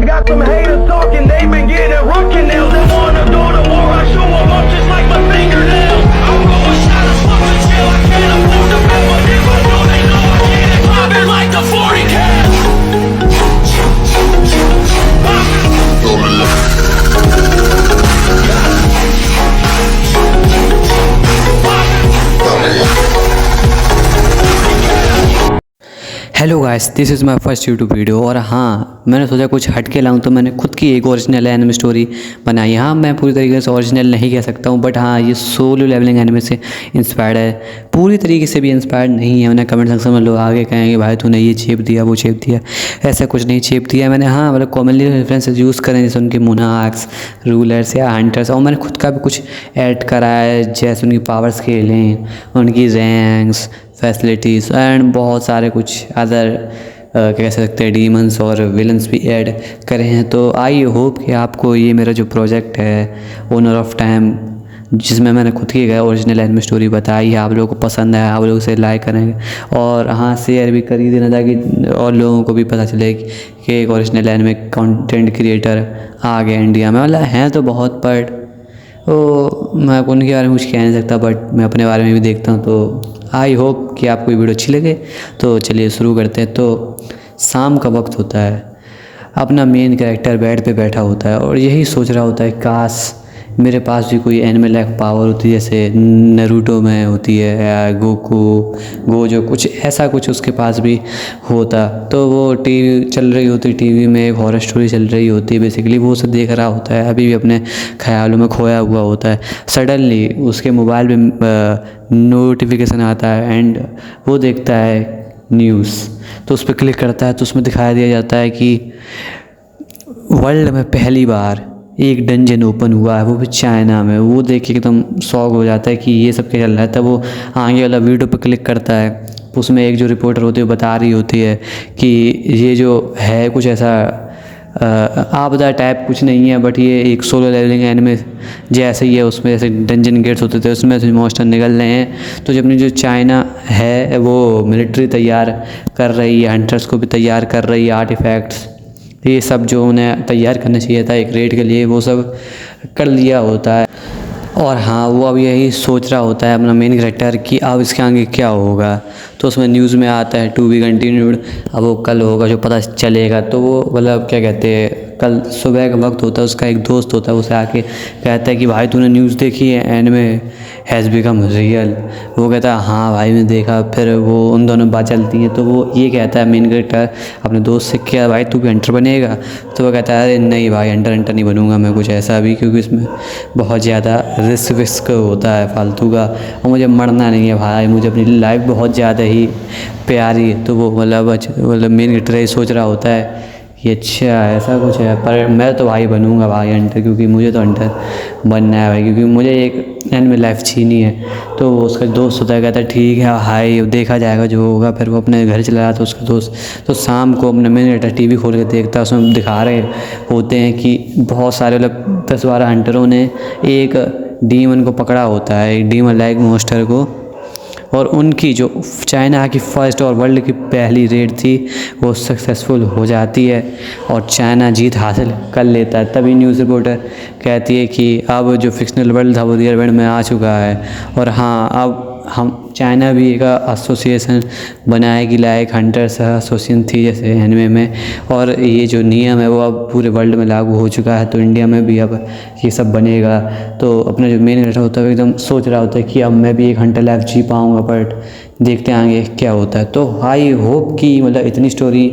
got some haters talking, they been getting rockin' nails. They wanna go to war, I show 'em up just like my fingernails. I'm going shot as fuck to chill, I can't afford to pay, but if I know, they know I get it poppin' like the 40 cal. Hello guys, this is my first YouTube video. और हाँ, मैंने सोचा कुछ हट के लाऊं, तो मैंने खुद की एक ओरिजिनल एनिमे स्टोरी बनाई। हाँ, मैं पूरी तरीके से ओरिजिनल नहीं कह सकता हूँ, बट हाँ, ये सोलो लेवलिंग एनिमे से इंस्पायर्ड है। पूरी तरीके से भी इंस्पायर्ड नहीं है। मैंने कमेंट सेक्शन में लोग आगे कहेंगे भाई तूने ये छेप दिया, वो छेप दिया। ऐसा कुछ नहीं छेप दिया मैंने। हाँ, मतलब कॉमनली रेफरेंसेज यूज़ करें, जैसे उनके मोनार्क्स, रूलर्स या हंटर्स, और मैंने खुद का भी कुछ ऐड करा है, जैसे उनकी पावर स्केलिंग, उनकी रैंक्स, फैसिलिटीज़ एंड बहुत सारे कुछ अदर कह सकते हैं डीमंस और विलन्स भी ऐड करे हैं। तो आई होप कि आपको ये मेरा जो प्रोजेक्ट है ओनर ऑफ टाइम, जिसमें मैंने खुद की गया ओरिजिनल एनिमे स्टोरी बताई है, आप लोगों को पसंद है, आप लोग उसे लाइक करेंगे और हाँ शेयर भी कर ही देना, ताकि और लोगों को भी पता चले कि एक ओरिजिनल एनिमे कंटेंट क्रिएटर आ गया इंडिया में। मतलब हैं तो बहुत, बट तो मैं उनके बारे में कुछ कह नहीं सकता, बट मैं अपने बारे में भी देखता हूँ। तो आई होप कि आपको ये वीडियो अच्छी लगे। तो चलिए शुरू करते हैं। तो शाम का वक्त होता है, अपना मेन कैरेक्टर बेड पे बैठा होता है और यही सोच रहा होता है काश मेरे पास भी कोई एनिमे लाइक पावर होती, जैसे नारुतो में होती है या गोजो, कुछ ऐसा कुछ उसके पास भी होता। तो वो टीवी चल रही होती, टीवी में एक हॉरर स्टोरी चल रही होती है, बेसिकली वो उसे देख रहा होता है, अभी भी अपने ख्यालों में खोया हुआ होता है। सडनली उसके मोबाइल में नोटिफिकेशन आता है एंड वो देखता है न्यूज़। तो उस पर क्लिक करता है तो उसमें दिखाया दिया जाता है कि वर्ल्ड में पहली बार एक डंजन ओपन हुआ है, वो भी चाइना में। वो देख के एकदम शॉक हो जाता है कि ये सब क्या चल रहा है। तब वो आगे वाला वीडियो पर क्लिक करता है, उसमें एक जो रिपोर्टर होती है वो बता रही होती है कि ये जो है कुछ ऐसा आपदा टाइप कुछ नहीं है, बट ये एक सोलो लेवलिंग एनिमे जैसे ही है। उसमें जैसे डंजन गेट्स होते थे, उसमें से मॉन्स्टर निकल रहे हैं। तो जब अपनी जो चाइना है वो मिलिट्री तैयार कर रही है, हंटर्स को भी तैयार कर रही है, आर्टिफैक्ट्स ये सब जो उन्हें तैयार करना चाहिए था एक रेड के लिए, वो सब कर लिया होता है। और हाँ, वो अब यही सोच रहा होता है अपना मेन कैरेक्टर कि अब इसके आगे क्या होगा। तो उसमें न्यूज़ में आता है टू बी कंटिन्यूड, अब वो कल होगा जो पता चलेगा। तो वो मतलब क्या कहते हैं, कल सुबह का वक्त होता है, उसका एक दोस्त होता है, उसे आके कहता है कि भाई तूने न्यूज़ देखी है, एनिमे हैज़ बिकम रियल। वो कहता है हाँ भाई मैं देखा। फिर वो उन दोनों बात चलती हैं। तो वो ये कहता है मेन कैरेक्टर अपने दोस्त से, क्या भाई तू भी हंटर बनेगा? तो वो कहता है अरे नहीं भाई, हंटर नहीं बनूंगा मैं, कुछ ऐसा भी, क्योंकि इसमें बहुत ज़्यादा रिस्क होता है फालतू का, और मुझे मरना नहीं है भाई, मुझे अपनी लाइफ बहुत ज़्यादा ही प्यारी है। तो वो मतलब मेन कैरेक्टर ये सोच रहा होता है कि अच्छा ऐसा कुछ है, पर मैं तो भाई बनूंगा भाई हंटर, क्योंकि मुझे तो हंटर बनना है भाई, क्योंकि मुझे एक एनिमे लाइफ छीनी है। तो उसका दोस्त होता है, कहता है ठीक है भाई देखा जाएगा जो होगा। फिर वो अपने घर चला जाता है उसका दोस्त। तो शाम को अपने मेन कैरेक्टर टीवी खोल के देखता है, उसमें दिखा रहे होते हैं कि बहुत सारे मतलब 10-12 हंटरों ने एक डीमन को पकड़ा होता है, एक डीमन लाइक मॉन्स्टर को, और उनकी जो चाइना की फ़र्स्ट और वर्ल्ड की पहली रेड थी वो सक्सेसफुल हो जाती है और चाइना जीत हासिल कर लेता है। तभी न्यूज़ रिपोर्टर कहती है कि अब जो फिक्शनल वर्ल्ड था वो रियल वर्ल्ड में आ चुका है। और हाँ, अब हम चाइना भी एक एसोसिएशन बनाएगी, लाइक हंटर्स एसोसिएशन थी जैसे एनिमे में, और ये जो नियम है वो अब पूरे वर्ल्ड में लागू हो चुका है। तो इंडिया में भी अब ये सब बनेगा। तो अपना जो मेन कैरेक्टर होता है एकदम सोच रहा होता है कि अब मैं भी एक हंटर लाइफ जी पाऊँगा, बट देखते हैं आगे क्या होता है। तो आई होप कि मतलब इतनी स्टोरी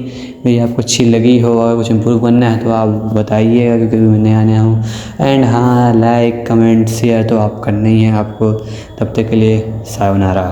मेरी आपको अच्छी लगी हो, और कुछ इम्प्रूव करना है तो आप बताइएगा, क्योंकि मैं नया हूँ। एंड हाँ, लाइक कमेंट शेयर तो आप करना ही है आपको। तब तक के लिए सायोनारा।